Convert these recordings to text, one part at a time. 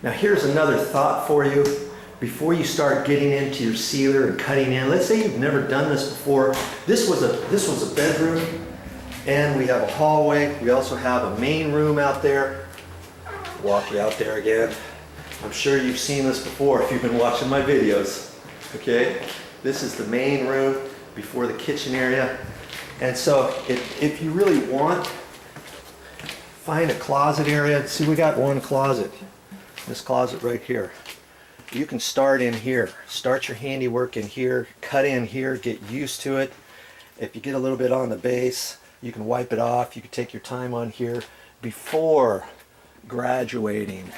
Now here's another thought for you. Before you start getting into your sealer and cutting in, let's say you've never done this before. This was a bedroom, and we have a hallway. We also have a main room out there. Walk you out there again. I'm sure you've seen this before if you've been watching my videos. Okay, this is the main room before the kitchen area. And so if you really want, find a closet area. See, we got one closet. This closet right here. You can start in here. Start your handiwork in here. Cut in here. Get used to it. If you get a little bit on the base, you can wipe it off. You can take your time on here before graduating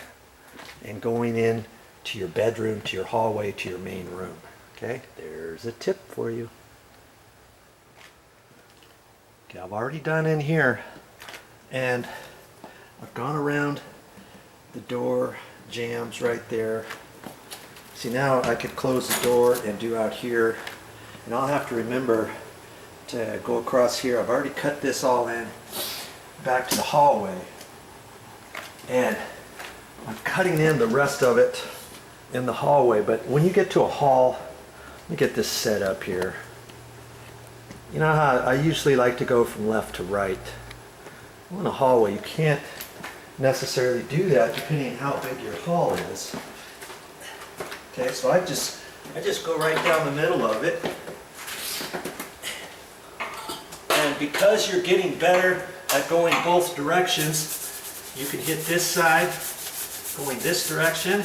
and going in to your bedroom, to your hallway, to your main room. Okay? There's a tip for you. Okay, I've already done in here, and I've gone around the door jambs right there. See, now I could close the door and do out here, and I'll have to remember to go across here. I've already cut this all in back to the hallway, and I'm cutting in the rest of it in the hallway. But when you get to a hall, let me get this set up here. You know how I usually like to go from left to right. Well, in a hallway, you can't necessarily do that depending on how big your hall is. Okay, so I just go right down the middle of it. And because you're getting better at going both directions, you can hit this side going this direction.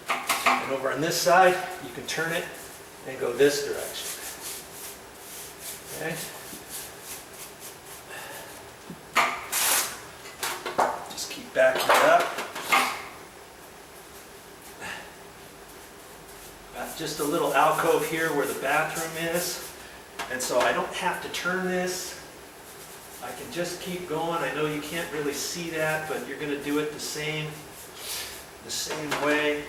And over on this side, you can turn it and go this direction. Okay? Just keep backing it up. Got just a little alcove here where the bathroom is. And so I don't have to turn this. I can just keep going. I know you can't really see that, but you're going to do it the same way.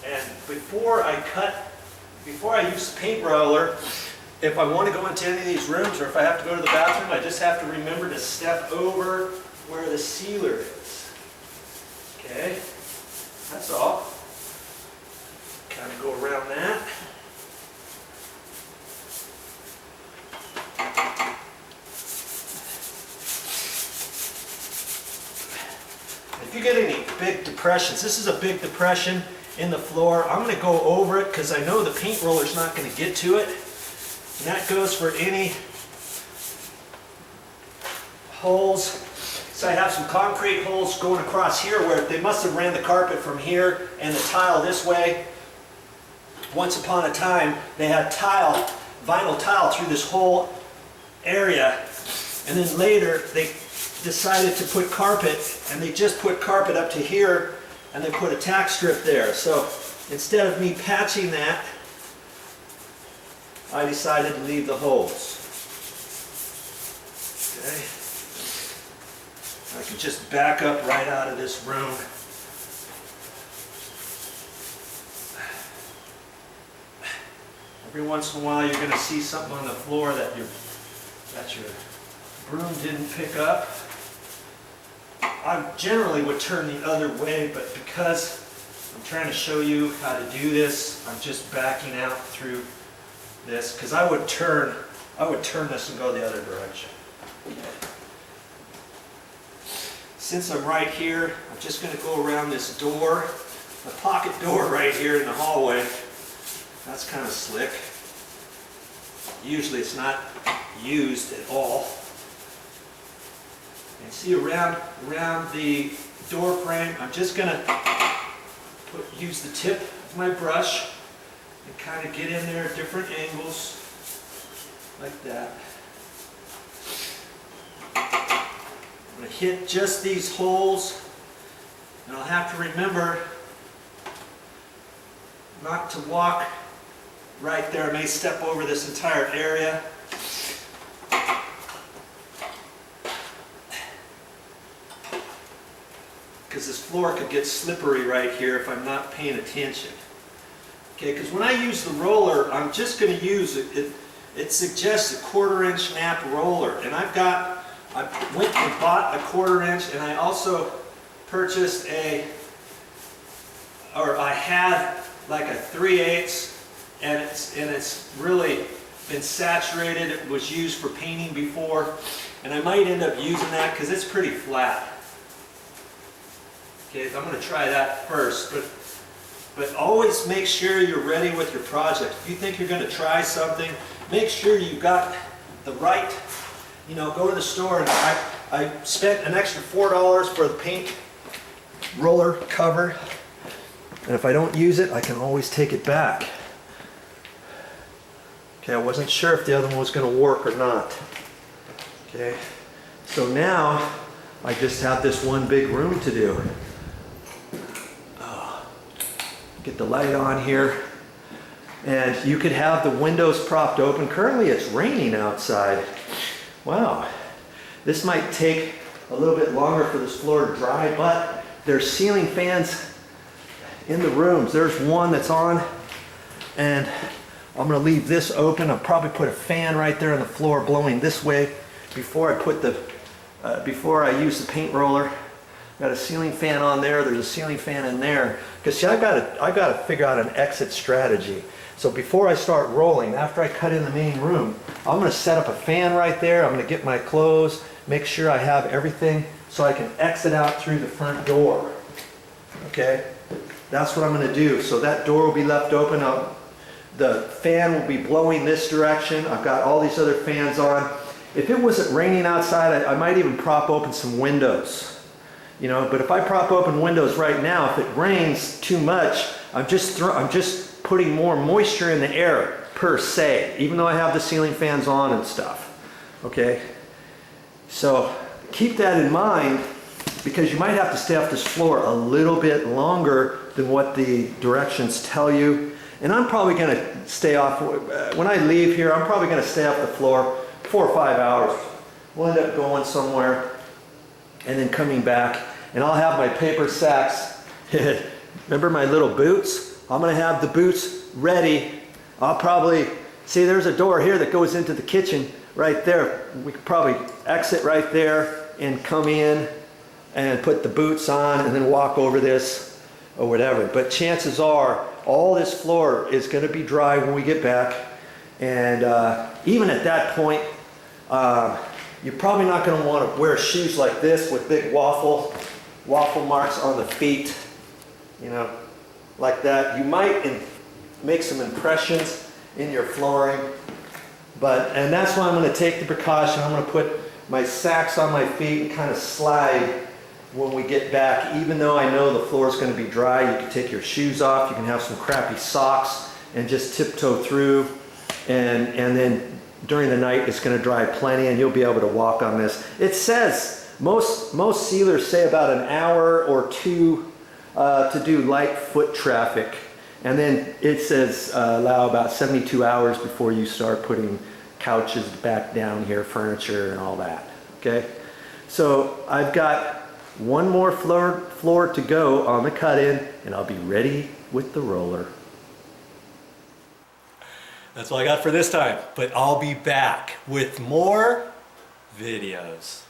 And before I use the paint roller, if I want to go into any of these rooms or if I have to go to the bathroom, I just have to remember to step over where the sealer is. Okay, that's all. Kind of go around that. If you get any big depressions, this is a big depression in the floor. I'm going to go over it because I know the paint roller is not going to get to it. And that goes for any holes. So I have some concrete holes going across here where they must have ran the carpet from here and the tile this way. Once upon a time, they had tile, vinyl tile through this whole area. And then later, they decided to put carpet, and they just put carpet up to here, and they put a tack strip there. So instead of me patching that, I decided to leave the holes. Okay. I can just back up right out of this room. Every once in a while you're going to see something on the floor that your broom didn't pick up. I generally would turn the other way, but because I'm trying to show you how to do this, I'm just backing out through this, because I would turn this and go the other direction. Since I'm right here, I'm just going to go around this door, the pocket door right here in the hallway. That's kind of slick. Usually it's not used at all. And see around the door frame, I'm just going to use the tip of my brush and kind of get in there at different angles like that. I'm going to hit just these holes, and I'll have to remember not to walk right there. I may step over this entire area. Because this floor could get slippery right here if I'm not paying attention. Okay, because when I use the roller, I'm just going to use it. It suggests a 1/4 inch nap roller, and I went and bought a 1/4 inch, and I also purchased I had like a 3/8, and it's really been saturated. It was used for painting before, and I might end up using that because it's pretty flat. Okay, I'm going to try that first, but always make sure you're ready with your project. If you think you're going to try something, make sure you've got the right, go to the store, and I spent an extra $4 for the paint roller cover, and if I don't use it, I can always take it back. Okay, I wasn't sure if the other one was going to work or not. Okay, so now I just have this one big room to do. Get the light on here, and you could have the windows propped open. Currently it's raining outside. Wow, this might take a little bit longer for this floor to dry, but there's ceiling fans in the rooms. There's one that's on, and I'm going to leave this open. I'll probably put a fan right there on the floor blowing this way before I use the paint roller. Got a ceiling fan on there. There's a ceiling fan in there. Because see, I got to figure out an exit strategy. So before I start rolling, after I cut in the main room, I'm going to set up a fan right there. I'm going to get my clothes, make sure I have everything so I can exit out through the front door. Okay, that's what I'm going to do. So that door will be left open. The fan will be blowing this direction. I've got all these other fans on. If it wasn't raining outside, I might even prop open some windows. But if I prop open windows right now, if it rains too much, I'm just putting more moisture in the air per se, even though I have the ceiling fans on and stuff. Okay, so keep that in mind, because you might have to stay off this floor a little bit longer than what the directions tell you. And I'm probably going to stay off, when I leave here, I'm probably going to stay off the floor 4 or 5 hours. We'll end up going somewhere and then coming back, and I'll have my paper sacks. Remember my little boots? I'm going to have the boots ready. I'll probably, see, there's a door here that goes into the kitchen right there. We could probably exit right there and come in and put the boots on and then walk over this or whatever. But chances are all this floor is going to be dry when we get back, and even at that point, you're probably not going to want to wear shoes like this with big waffle marks on the feet, like that. You might make some impressions in your flooring, and that's why I'm going to take the precaution. I'm going to put my sacks on my feet and kind of slide when we get back. Even though I know the floor is going to be dry, you can take your shoes off, you can have some crappy socks and just tiptoe through, and then during the night it's going to dry plenty and you'll be able to walk on this. It says, most sealers say about an hour or two to do light foot traffic, and then it says allow about 72 hours before you start putting couches back down here, furniture and all that. Okay, so I've got one more floor to go on the cut-in, and I'll be ready with the roller. That's all I got for this time, but I'll be back with more videos.